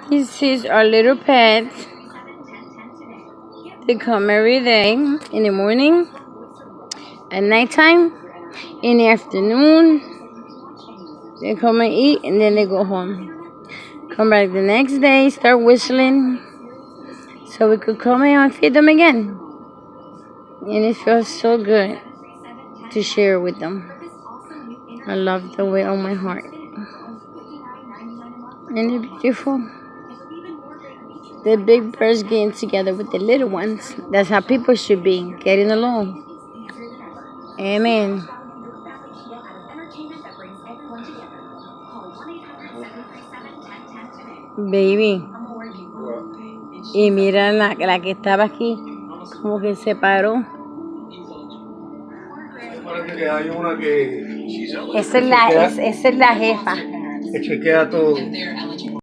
This is our little pet. They come every day in the morning, at nighttime, in the afternoon. They come and eat and then they go home. Come back the next day, start whistling so we could come in and feed them again. And it feels so good to share with them. I love the way on my heart. And they're beautiful. The big birds getting together with the little ones. That's how people should be, getting along. Amen. Baby. Y mira la que estaba aquí, como que se paró. Hay una que esa es la jefa. chequea todo.